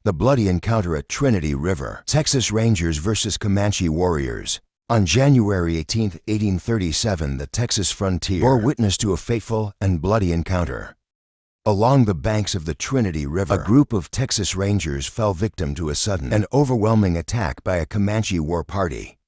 The bloody encounter at Trinity River. Texas Rangers versus Comanche warriors. On January 18, 1837, the Texas frontier bore witness to a fateful and bloody encounter. Along the banks of the Trinity River, a group of Texas Rangers fell victim to a sudden and overwhelming attack by a Comanche war party.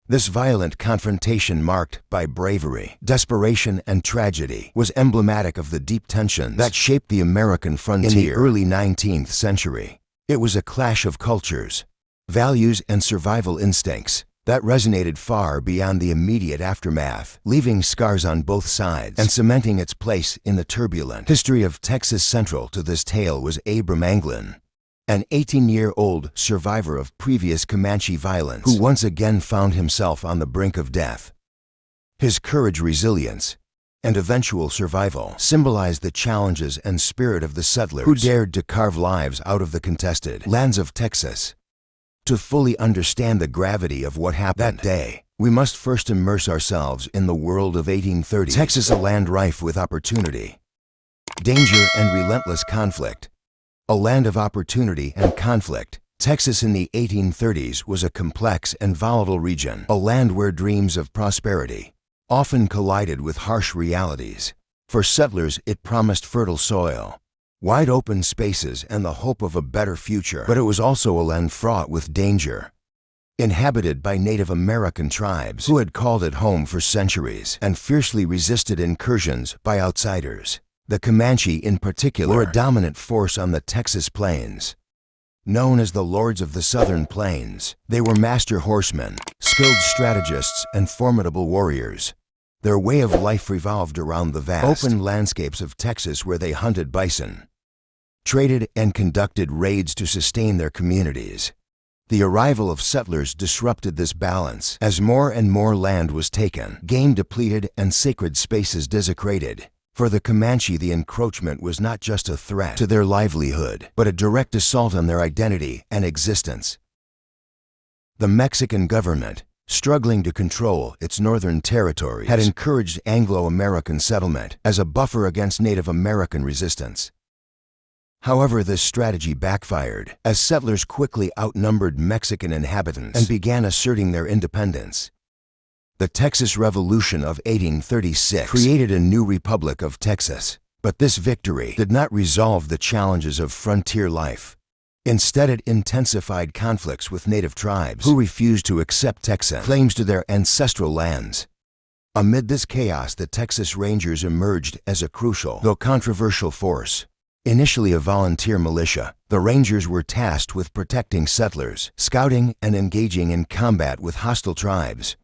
This violent confrontation, marked by bravery, desperation, and tragedy, was emblematic of the deep tensions that shaped the American frontier in the early 19th century. It was a clash of cultures, values, and survival instincts that resonated far beyond the immediate aftermath, leaving scars on both sides and cementing its place in the turbulent history of Texas. Central to this tale was Abram Anglin, an 18-year-old survivor of previous Comanche violence who once again found himself on the brink of death. His courage, resilience, and eventual survival symbolized the challenges and spirit of the settlers who dared to carve lives out of the contested lands of Texas. To fully understand the gravity of what happened that day, we must first immerse ourselves in the world of 1830 Texas, a land rife with opportunity, danger, and relentless conflict. A land of opportunity and conflict, Texas in the 1830s was a complex and volatile region, a land where dreams of prosperity often collided with harsh realities. For settlers, it promised fertile soil, wide open spaces, and the hope of a better future. But it was also a land fraught with danger, inhabited by Native American tribes who had called it home for centuries and fiercely resisted incursions by outsiders. The Comanche, in particular, were a dominant force on the Texas plains. Known as the Lords of the Southern Plains, they were master horsemen, skilled strategists, and formidable warriors. Their way of life revolved around the vast, open landscapes of Texas, where they hunted bison, traded, and conducted raids to sustain their communities. The arrival of settlers disrupted this balance as more and more land was taken, game depleted, and sacred spaces desecrated. For the Comanche, the encroachment was not just a threat to their livelihood, but a direct assault on their identity and existence. The Mexican government, struggling to control its northern territories, had encouraged Anglo-American settlement as a buffer against Native American resistance. However, this strategy backfired, as settlers quickly outnumbered Mexican inhabitants and began asserting their independence. The Texas Revolution of 1836 created a new Republic of Texas, but this victory did not resolve the challenges of frontier life. Instead, it intensified conflicts with native tribes who refused to accept Texan claims to their ancestral lands. Amid this chaos, the Texas Rangers emerged as a crucial, though controversial, force. Initially a volunteer militia, the Rangers were tasked with protecting settlers, scouting, and engaging in combat with hostile tribes.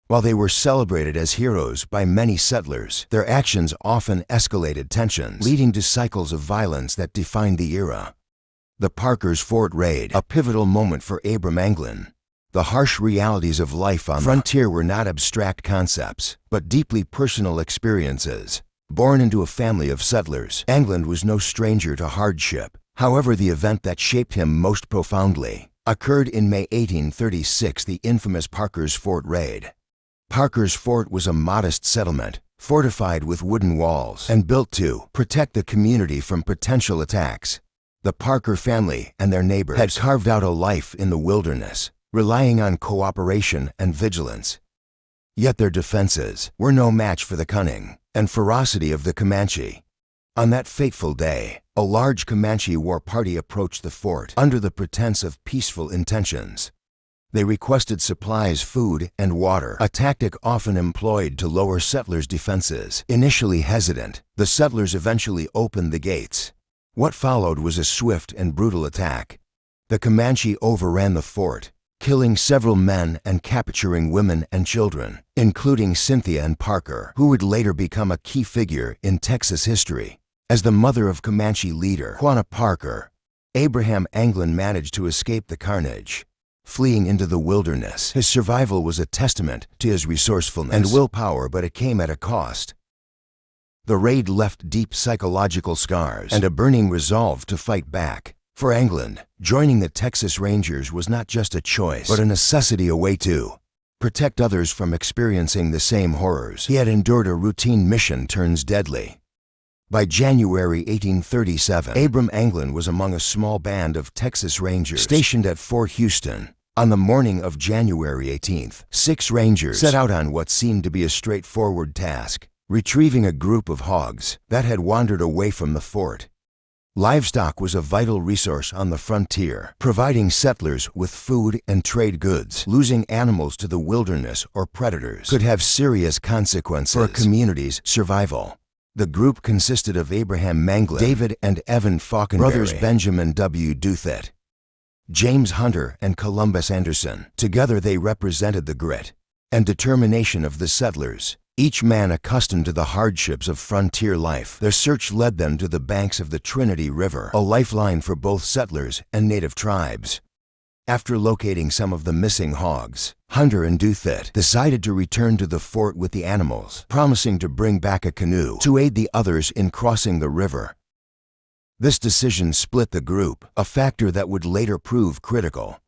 While they were celebrated as heroes by many settlers, their actions often escalated tensions, leading to cycles of violence that defined the era. The Parker's Fort Raid, a pivotal moment for Abram Anglin. The harsh realities of life on the frontier were not abstract concepts, but deeply personal experiences. Born into a family of settlers, Anglin was no stranger to hardship. However, the event that shaped him most profoundly occurred in May 1836, the infamous Parker's Fort Raid. Parker's Fort was a modest settlement, fortified with wooden walls and built to protect the community from potential attacks. The Parker family and their neighbors had carved out a life in the wilderness, relying on cooperation and vigilance. Yet their defenses were no match for the cunning and ferocity of the Comanche. On that fateful day, a large Comanche war party approached the fort under the pretense of peaceful intentions. They requested supplies, food, and water, a tactic often employed to lower settlers' defenses. Initially hesitant, the settlers eventually opened the gates. What followed was a swift and brutal attack. The Comanche overran the fort, killing several men and capturing women and children, including Cynthia and Parker, who would later become a key figure in Texas history. As the mother of Comanche leader Quanah Parker, Abraham Anglin managed to escape the carnage. Fleeing into the wilderness, his survival was a testament to his resourcefulness and willpower, but it came at a cost. The raid left deep psychological scars and a burning resolve to fight back. For Anglin, joining the Texas Rangers was not just a choice, but a necessity, a way to protect others from experiencing the same horrors he had endured. A routine mission turns deadly. By January 1837, Abram Anglin was among a small band of Texas Rangers stationed at Fort Houston. On the morning of January 18th, 6 Rangers set out on what seemed to be a straightforward task, retrieving a group of hogs that had wandered away from the fort. Livestock was a vital resource on the frontier, providing settlers with food and trade goods. Losing animals to the wilderness or predators could have serious consequences for a community's survival. The group consisted of Abraham Manglin, David and Evan Faulconberry, brothers Benjamin W. Douthit, James Hunter, and Columbus Anderson. Together they represented the grit and determination of the settlers. Each man accustomed to the hardships of frontier life, their search led them to the banks of the Trinity River, a lifeline for both settlers and native tribes. After locating some of the missing hogs, Hunter and Douthit decided to return to the fort with the animals, promising to bring back a canoe to aid the others in crossing the river. This decision split the group, a factor that would later prove critical.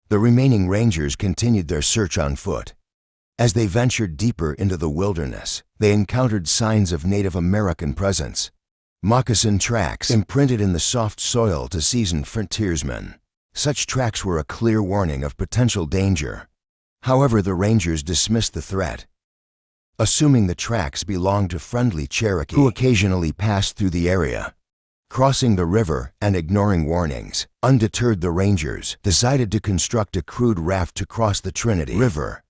The remaining Rangers continued their search on foot. As they ventured deeper into the wilderness, they encountered signs of Native American presence. Moccasin tracks imprinted in the soft soil to seasoned frontiersmen. Such tracks were a clear warning of potential danger. However, the Rangers dismissed the threat, assuming the tracks belonged to friendly Cherokee who occasionally passed through the area. Crossing the river and ignoring warnings, undeterred, the Rangers decided to construct a crude raft to cross the Trinity River.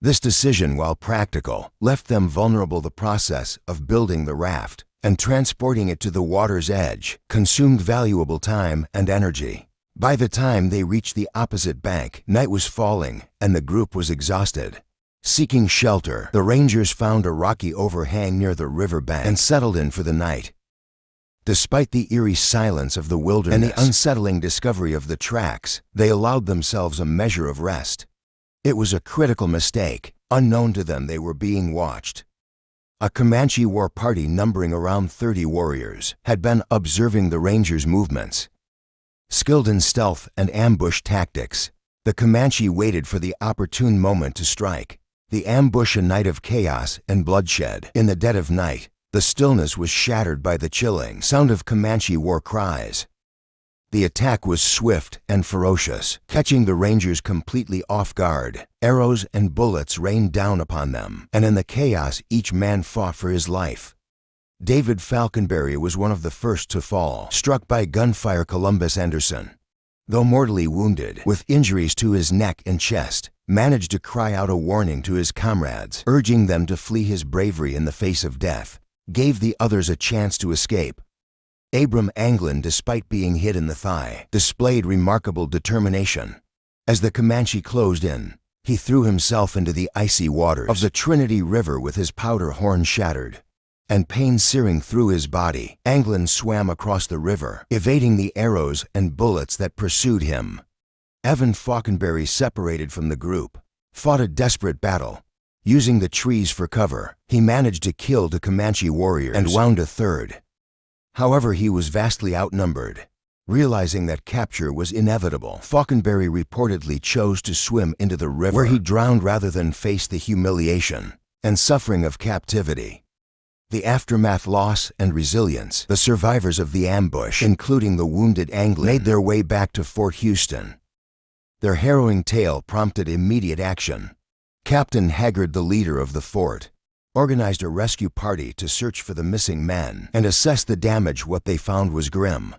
This decision, while practical, left them vulnerable. The process of building the raft and transporting it to the water's edge consumed valuable time and energy. By the time they reached the opposite bank, night was falling and the group was exhausted. Seeking shelter, the Rangers found a rocky overhang near the riverbank and settled in for the night. Despite the eerie silence of the wilderness and the unsettling discovery of the tracks, they allowed themselves a measure of rest. It was a critical mistake. Unknown to them, they were being watched. A Comanche war party numbering around 30 warriors had been observing the Rangers' movements. Skilled in stealth and ambush tactics, the Comanche waited for the opportune moment to strike. The ambush, a night of chaos and bloodshed. In the dead of night, the stillness was shattered by the chilling sound of Comanche war cries. The attack was swift and ferocious, catching the Rangers completely off guard. Arrows and bullets rained down upon them, and in the chaos each man fought for his life. David Faulconberry was one of the first to fall, struck by gunfire. Columbus Anderson, though mortally wounded, with injuries to his neck and chest, managed to cry out a warning to his comrades, urging them to flee. His bravery in the face of death gave the others a chance to escape. Abram Anglin, despite being hit in the thigh, displayed remarkable determination. As the Comanche closed in, he threw himself into the icy waters of the Trinity River with his powder horn shattered and pain searing through his body. Anglin swam across the river, evading the arrows and bullets that pursued him. Evan Faulconberry, separated from the group, fought a desperate battle. Using the trees for cover, he managed to kill the Comanche warriors and wound a third. However, he was vastly outnumbered. Realizing that capture was inevitable, Faulconberry reportedly chose to swim into the river, where he drowned rather than face the humiliation and suffering of captivity. The aftermath, loss and resilience. The survivors of the ambush, including the wounded Anglin, made their way back to Fort Houston. Their harrowing tale prompted immediate action. Captain Haggard, the leader of the fort, organized a rescue party to search for the missing men and assess the damage. What they found was grim.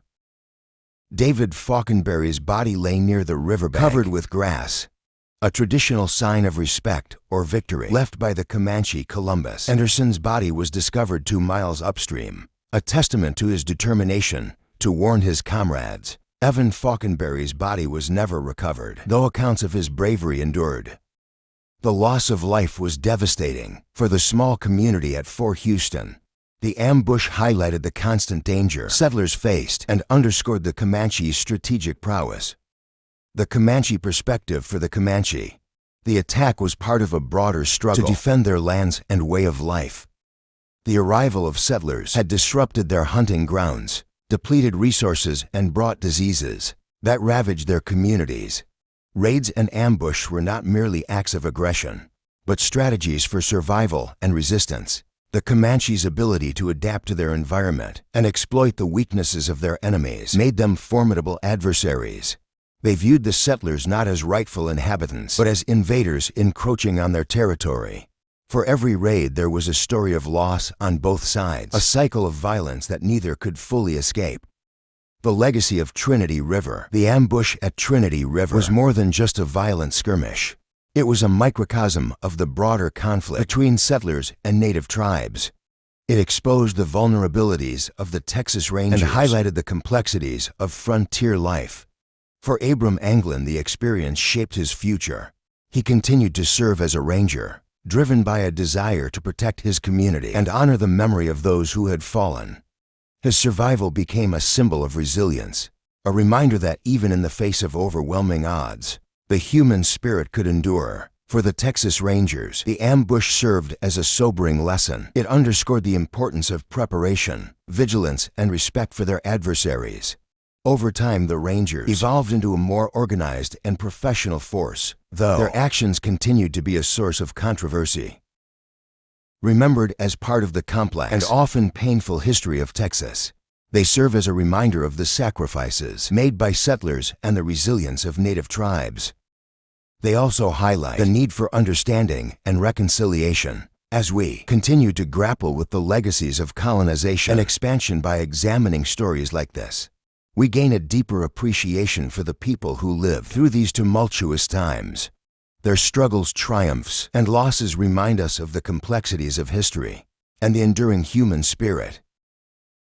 David Faulconberry's body lay near the riverbank, covered with grass, a traditional sign of respect or victory left by the Comanche. Columbus Anderson's body was discovered 2 miles upstream, a testament to his determination to warn his comrades. Evan Faulconberry's body was never recovered, though accounts of his bravery endured. The loss of life was devastating for the small community at Fort Houston. The ambush highlighted the constant danger settlers faced and underscored the Comanche's strategic prowess. The Comanche perspective. For the Comanche, the attack was part of a broader struggle to defend their lands and way of life. The arrival of settlers had disrupted their hunting grounds, depleted resources, and brought diseases that ravaged their communities. Raids and ambush were not merely acts of aggression, but strategies for survival and resistance. The Comanche's ability to adapt to their environment and exploit the weaknesses of their enemies made them formidable adversaries. They viewed the settlers not as rightful inhabitants, but as invaders encroaching on their territory. For every raid, there was a story of loss on both sides, a cycle of violence that neither could fully escape. The legacy of Trinity River. The ambush at Trinity River was more than just a violent skirmish. It was a microcosm of the broader conflict between settlers and native tribes. It exposed the vulnerabilities of the Texas Rangers and highlighted the complexities of frontier life. For Abram Anglin, the experience shaped his future. He continued to serve as a ranger, driven by a desire to protect his community and honor the memory of those who had fallen. His survival became a symbol of resilience, a reminder that even in the face of overwhelming odds, the human spirit could endure. For the Texas Rangers, the ambush served as a sobering lesson. It underscored the importance of preparation, vigilance, and respect for their adversaries. Over time, the Rangers evolved into a more organized and professional force, though their actions continued to be a source of controversy. Remembered as part of the complex and often painful history of Texas, they serve as a reminder of the sacrifices made by settlers and the resilience of native tribes. They also highlight the need for understanding and reconciliation as we continue to grapple with the legacies of colonization and expansion. By examining stories like this, we gain a deeper appreciation for the people who lived through these tumultuous times. Their struggles, triumphs, and losses remind us of the complexities of history and the enduring human spirit.